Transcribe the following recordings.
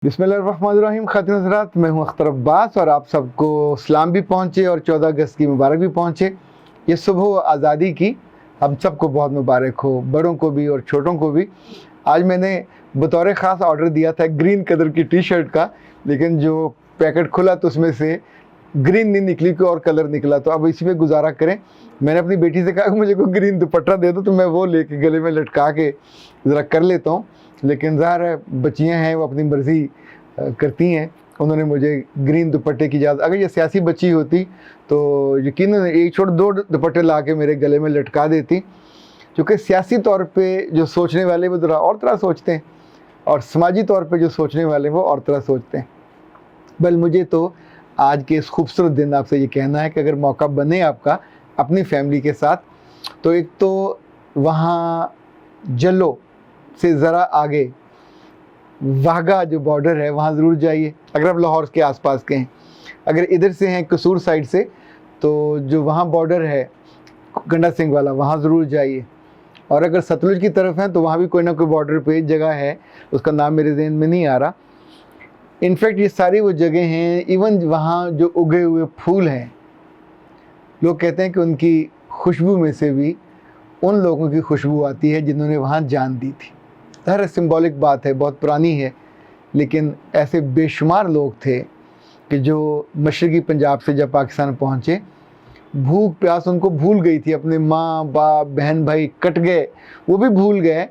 बिस्मिल्लाहिर्रहमानिर्रहीम। खातिन हज़रात, मैं हूं अख्तर अब्बास और आप सबको सलाम भी पहुँचे और 14 अगस्त की मुबारक भी पहुँचे। ये सुबह आज़ादी की हम सबको बहुत मुबारक हो, बड़ों को भी और छोटों को भी। आज मैंने बतौर ख़ास ऑर्डर दिया था ग्रीन कलर की टी शर्ट का, लेकिन जो पैकेट खुला तो उसमें से ग्रीन नहीं निकली, कोई और कलर निकला, तो अब इसी पे गुजारा करें। मैंने अपनी बेटी से कहा कि मुझे कोई ग्रीन दुपट्टा दे दो, तो मैं वो लेके गले में लटका के ज़रा कर लेता हूँ। लेकिन ज़ाहिर है बच्चियाँ हैं, वो अपनी मर्ज़ी करती हैं। उन्होंने मुझे ग्रीन दुपट्टे की इजाज़त, अगर ये सियासी बच्ची होती तो यकीनन एक छोड़ दो दुपट्टे ला के मेरे गले में लटका देती, क्योंकि सियासी तौर पे जो सोचने वाले वो ज़रा और तरह सोचते हैं और समाजी तौर पे जो सोचने वाले वो और तरह सोचते हैं। बल मुझे तो आज के इस खूबसूरत दिन आपसे ये कहना है कि अगर मौका बने आपका अपनी फैमिली के साथ, तो एक तो वहाँ जलो से ज़रा आगे वाघा जो बॉर्डर है वहाँ ज़रूर जाइए, अगर आप लाहौर के आसपास के हैं। अगर इधर से हैं कसूर साइड से, तो जो वहाँ बॉर्डर है गंडा सिंह वाला, वहाँ ज़रूर जाइए। और अगर सतलुज की तरफ हैं तो वहाँ भी कोई ना कोई बॉर्डर पे जगह है, उसका नाम मेरे ज़हन में नहीं आ रहा। इनफैक्ट ये सारी वो जगह हैं, इवन वहाँ जो उगे हुए फूल हैं, लोग कहते हैं कि उनकी खुशबू में से भी उन लोगों की खुशबू आती है जिन्होंने वहाँ जान दी थी। हर सिंबॉलिक बात है, बहुत पुरानी है, लेकिन ऐसे बेशुमार लोग थे कि जो मशरक़ी पंजाब से जब पाकिस्तान पहुँचे, भूख प्यास उनको भूल गई थी, अपने माँ बाप बहन भाई कट गए, वो भी भूल गए,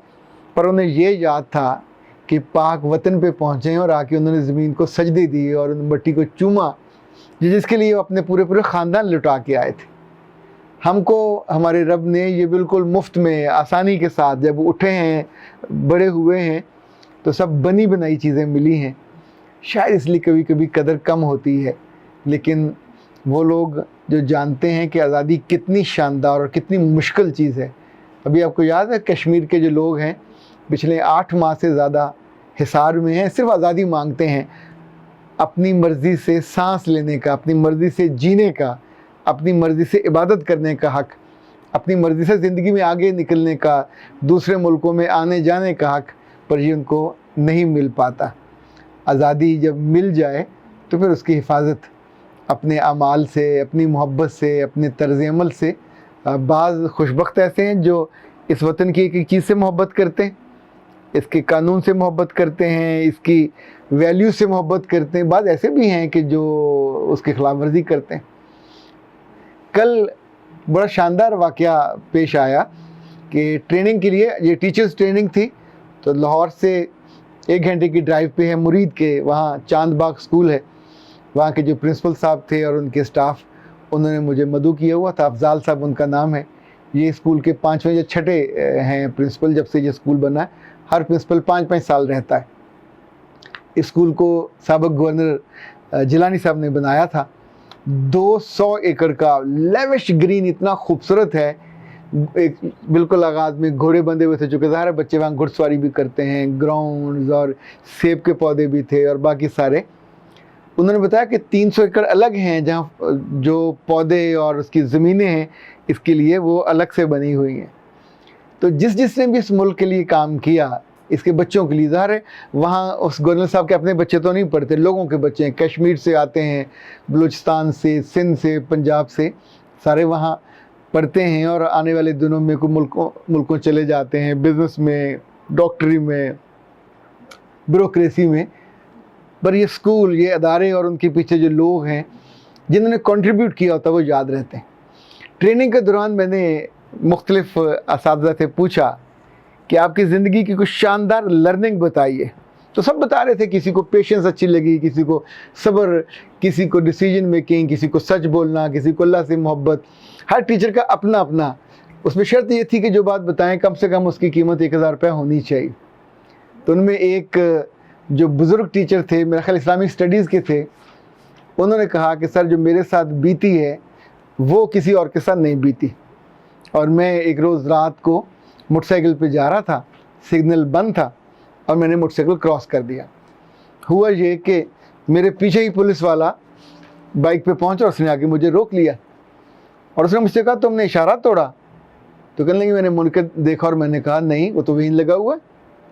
पर उन्हें ये याद था कि पाक वतन पे पहुँचे और आके उन्होंने ज़मीन को सजदे दिए और उन मट्टी को चूमा, जिसके लिए वो अपने पूरे पूरे ख़ानदान लुटा के आए थे। हमको हमारे रब ने ये बिल्कुल मुफ्त में आसानी के साथ जब उठे हैं, बड़े हुए हैं, तो सब बनी बनाई चीज़ें मिली हैं। शायद इसलिए कभी कभी कदर कम होती है, लेकिन वो लोग जो जानते हैं कि आज़ादी कितनी शानदार और कितनी मुश्किल चीज़ है। अभी आपको याद है कश्मीर के जो लोग हैं पिछले 8 माह से ज़्यादा हिसार में हैं, सिर्फ आज़ादी मांगते हैं, अपनी मर्ज़ी से सांस लेने का, अपनी मर्ज़ी से जीने का, अपनी मर्ज़ी से इबादत करने का हक़, अपनी मर्ज़ी से ज़िंदगी में आगे निकलने का, दूसरे मुल्कों में आने जाने का हक़, पर ये उनको नहीं मिल पाता। आज़ादी जब मिल जाए तो फिर उसकी हिफाजत अपने अमाल से, अपनी मोहब्बत से, अपने तर्ज़ अमल से। बाज़ खुशबख्त ऐसे हैं जो इस वतन की एक एक चीज़ से मोहब्बत करते हैं, इसके कानून से मोहब्बत करते हैं, इसकी वैल्यू से मोहब्बत करते हैं। बाज़ ऐसे भी हैं कि जो उसकी खिलाफ वर्जी करते हैं। कल बड़ा शानदार वाक़या पेश आया कि ट्रेनिंग के लिए, ये टीचर्स ट्रेनिंग थी, तो लाहौर से 1 घंटे की ड्राइव पे है मुरीद के, वहाँ चांद बाग स्कूल है। वहाँ के जो प्रिंसिपल साहब थे और उनके स्टाफ, उन्होंने मुझे मदऊ किया हुआ था, अफजाल साहब उनका नाम है। ये स्कूल के 5वें या 6ठे हैं प्रिंसिपल, जब से ये स्कूल बना है। हर प्रिंसिपल 5-5 साल रहता है। इस स्कूल को साबिक़ गवर्नर जिलानी साहब ने बनाया था। 200 एकड़ का लेविश ग्रीन, इतना खूबसूरत है। एक बिल्कुल आगाज़ में घोड़े बंधे हुए थे, चूँकि ज़ाहिर बच्चे वहाँ घुड़सवारी भी करते हैं, ग्राउंड्स और सेब के पौधे भी थे और बाकी सारे। उन्होंने बताया कि 300 एकड़ अलग हैं जहाँ जो पौधे और उसकी ज़मीनें हैं, इसके लिए वो अलग से बनी हुई हैं। तो जिसने भी इस मुल्क के लिए काम किया, इसके बच्चों के लिए, ज़ाहिर है वहाँ उस गवर्नर साहब के अपने बच्चे तो नहीं पढ़ते, लोगों के बच्चे हैं, कश्मीर से आते हैं, बलूचिस्तान से, सिंध से, पंजाब से, सारे वहाँ पढ़ते हैं और आने वाले दिनों में कोई मुल्कों चले जाते हैं, बिज़नेस में, डॉक्टरी में, ब्यूरोक्रेसी में। पर ये स्कूल, ये अदारे और उनके पीछे जो लोग हैं जिन्होंने कंट्रीब्यूट किया होता है, वो याद रहते हैं। ट्रेनिंग के दौरान मैंने मुख्तलिफ असातिज़ा से पूछा कि आपकी ज़िंदगी की कुछ शानदार लर्निंग बताइए, तो सब बता रहे थे। किसी को पेशेंस अच्छी लगी, किसी को सब्र, किसी को डिसीजन मेकिंग, किसी को सच बोलना, किसी को अल्लाह से मोहब्बत। हर टीचर का अपना अपना, उसमें शर्त ये थी कि जो बात बताएं कम से कम उसकी कीमत 1000 रुपये होनी चाहिए। तो उनमें एक जो बुज़ुर्ग टीचर थे, मेरा ख्याल इस्लामिक स्टडीज़ के थे, उन्होंने कहा कि सर जो मेरे साथ बीती है वो किसी और के साथ नहीं बीती। और मैं एक रोज़ रात को मोटरसाइकिल पे जा रहा था, सिग्नल बंद था और मैंने मोटरसाइकिल क्रॉस कर दिया। हुआ ये कि मेरे पीछे ही पुलिस वाला बाइक पे पहुंचा और उसने आके मुझे रोक लिया और उसने मुझसे कहा तुमने इशारा तोड़ा? तो कहने लगी मैंने मुड़कर देखा और मैंने कहा नहीं, वो तो वहीं लगा हुआ है,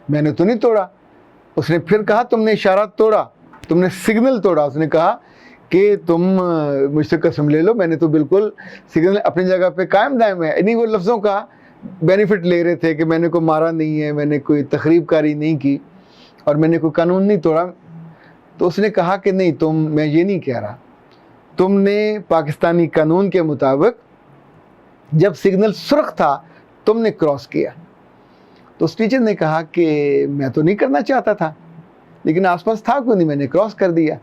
मैंने तो नहीं तोड़ा। اس نے پھر کہا تم نے اشارہ توڑا, تم نے سگنل توڑا. اس نے کہا کہ تم مجھ سے قسم لے لو, میں نے تو بالکل سگنل اپنی جگہ پہ قائم دائم ہے. انہیں وہ لفظوں کا بینیفٹ لے رہے تھے کہ میں نے کوئی مارا نہیں ہے, میں نے کوئی تخریب کاری نہیں کی, اور میں نے کوئی قانون نہیں توڑا. تو اس نے کہا کہ نہیں, میں یہ نہیں کہہ رہا, تم نے پاکستانی قانون کے مطابق جب سگنل سرخ تھا تم نے کراس کیا. تو اس ٹیچر نے کہا کہ میں تو نہیں کرنا چاہتا تھا, لیکن آس پاس تھا کوئی نہیں, میں نے کراس کر دیا.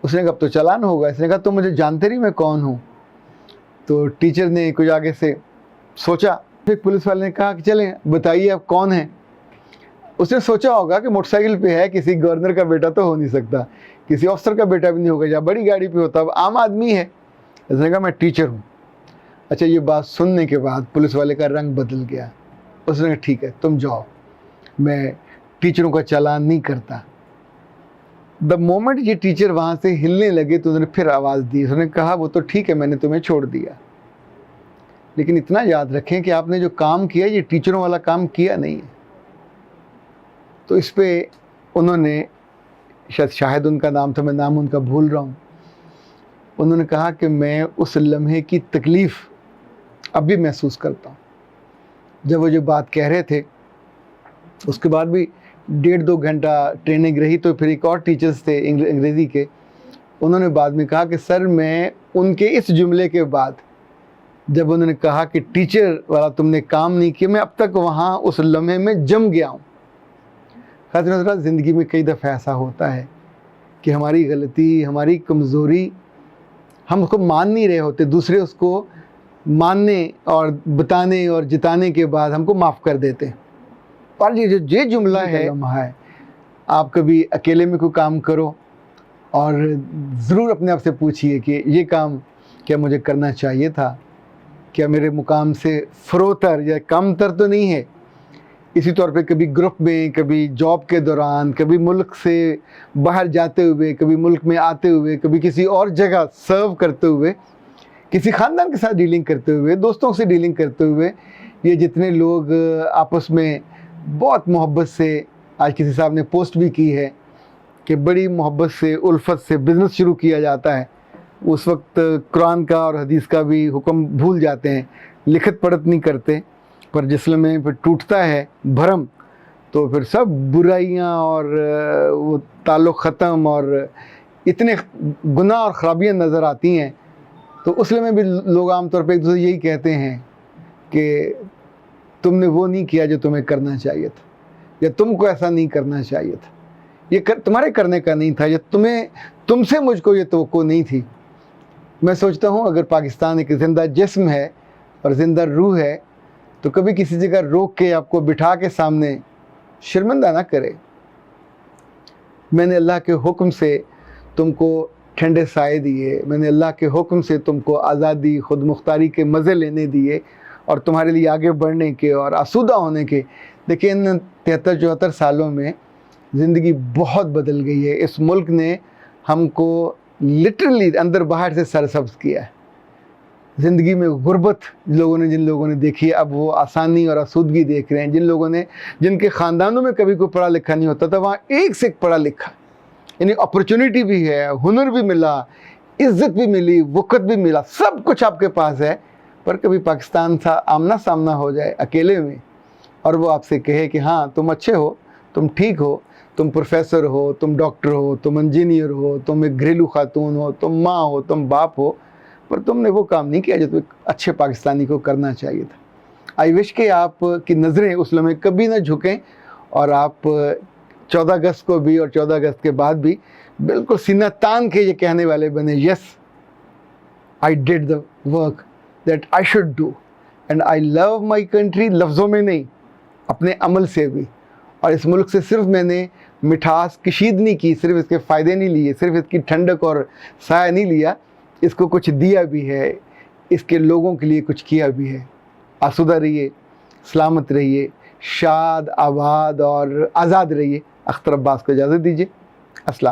اس نے کہا اب تو چلان ہوگا. اس نے کہا تم مجھے جانتے نہیں میں کون ہوں. تو ٹیچر نے کچھ آگے سے سوچا, پھر پولیس والے نے کہا کہ چلیں بتائیے آپ کون ہیں. اس نے سوچا ہوگا کہ موٹر سائیکل پہ ہے, کسی گورنر کا بیٹا تو ہو نہیں سکتا, کسی افسر کا بیٹا بھی نہیں ہوگا, یا بڑی گاڑی پہ ہوتا, اب عام آدمی ہے. اس نے کہا میں ٹیچر ہوں. اچھا, یہ بات سننے کے بعد پولیس والے کا رنگ بدل گیا. اس نے کہا ٹھیک ہے تم جاؤ, میں ٹیچروں کا چالان نہیں کرتا. دا مومنٹ یہ ٹیچر وہاں سے ہلنے لگے تو انہوں نے پھر آواز دی. اس نے کہا وہ تو ٹھیک ہے, میں نے تمہیں چھوڑ دیا, لیکن اتنا یاد رکھیں کہ آپ نے جو کام کیا یہ ٹیچروں والا کام کیا نہیں ہے. تو اس پہ انہوں نے, شاہد ان کا نام تھا, میں نام ان کا بھول رہا ہوں, انہوں نے کہا کہ میں اس لمحے کی تکلیف اب بھی محسوس کرتا ہوں. جب وہ جو بات کہہ رہے تھے, اس کے بعد بھی 1.5-2 گھنٹہ ٹریننگ رہی. تو پھر ایک اور ٹیچرز تھے انگریزی کے, انہوں نے بعد میں کہا کہ سر میں ان کے اس جملے کے بعد جب انہوں نے کہا کہ ٹیچر والا تم نے کام نہیں کیا, میں اب تک وہاں اس لمحے میں جم گیا ہوں. حضرت زندگی میں کئی دفعہ ایسا ہوتا ہے کہ ہماری غلطی, ہماری کمزوری ہم اس کو مان نہیں رہے ہوتے, دوسرے اس کو ماننے اور بتانے اور جتانے کے بعد ہم کو معاف کر دیتے. اور یہ جملہ ہے, آپ کبھی اکیلے میں کوئی کام کرو اور ضرور اپنے آپ سے پوچھئے کہ یہ کام کیا مجھے کرنا چاہیے تھا, کیا میرے مقام سے فروتر یا کم تر تو نہیں ہے. اسی طور پہ کبھی گروپ میں, کبھی جاب کے دوران, کبھی ملک سے باہر جاتے ہوئے, کبھی ملک میں آتے ہوئے, کبھی کسی اور جگہ سرو کرتے ہوئے, کسی خاندان کے ساتھ ڈیلنگ کرتے ہوئے, دوستوں سے ڈیلنگ کرتے ہوئے, یہ جتنے لوگ آپس میں بہت محبت سے, آج کسی صاحب نے پوسٹ بھی کی ہے کہ بڑی محبت سے, الفت سے بزنس شروع کیا جاتا ہے, اس وقت قرآن کا اور حدیث کا بھی حکم بھول جاتے ہیں, لکھت پڑھت نہیں کرتے, پر جس لمحے پھر ٹوٹتا ہے بھرم تو پھر سب برائیاں اور وہ تعلق ختم اور اتنے گناہ اور خرابیاں نظر آتی ہیں. تو اس لمحے بھی لوگ عام طور پہ ایک دوسرے یہی کہتے ہیں کہ تم نے وہ نہیں کیا جو تمہیں کرنا چاہیے تھا, یا تم کو ایسا نہیں کرنا چاہیے تھا, یہ تمہارے کرنے کا نہیں تھا, یا تم سے مجھ کو یہ توقع نہیں تھی. میں سوچتا ہوں اگر پاکستان ایک زندہ جسم ہے اور زندہ روح ہے تو کبھی کسی جگہ روک کے آپ کو بٹھا کے سامنے شرمندہ نہ کرے. میں نے اللہ کے حکم سے تم کو ٹھنڈے سائے دیے, میں نے اللہ کے حکم سے تم کو آزادی, خود مختاری کے مزے لینے دیے, اور تمہارے لیے آگے بڑھنے کے اور آسودہ ہونے کے. دیکھیں ان 73-74 سالوں میں زندگی بہت بدل گئی ہے. اس ملک نے ہم کو لٹرلی اندر باہر سے سرسبز کیا ہے. زندگی میں غربت جن لوگوں نے دیکھی ہے, اب وہ آسانی اور آسودگی دیکھ رہے ہیں. جن کے خاندانوں میں کبھی کوئی پڑھا لکھا نہیں ہوتا تھا, وہاں ایک سے ایک پڑھا لکھا, یعنی اپرچونٹی بھی ہے, ہنر بھی ملا, عزت بھی ملی, وقت بھی ملا, سب کچھ آپ کے پاس ہے. پر کبھی پاکستان تھا آمنا سامنا ہو جائے اکیلے میں, اور وہ آپ سے کہے کہ ہاں تم اچھے ہو, تم ٹھیک ہو, تم پروفیسر ہو, تم ڈاکٹر ہو, تم انجینئر ہو, تم ایک گھریلو خاتون ہو, تم ماں ہو, تم باپ ہو, پر تم نے وہ کام نہیں کیا جو تم ایک اچھے پاکستانی کو کرنا چاہیے تھا. آئی وش کہ آپ کی نظریں اس لمحے کبھی نہ جھکیں, اور آپ 14 اگست کو بھی اور 14 اگست کے بعد بھی بالکل سینہ تان کے یہ کہنے والے بنے, yes I did the work that I should do, and I love my country, لفظوں میں نہیں اپنے عمل سے بھی. اور اس ملک سے صرف میں نے مٹھاس کشید نہیں کی, صرف اس کے فائدے نہیں لیے, صرف اس کی ٹھنڈک اور سایہ نہیں لیا, اس کو کچھ دیا بھی ہے, اس کے لوگوں کے لیے کچھ کیا بھی ہے. آسودہ رہیے, سلامت رہیے, شاد, آباد اور آزاد رہیے. اختر عباس کو اجازت دیجیے. السلام.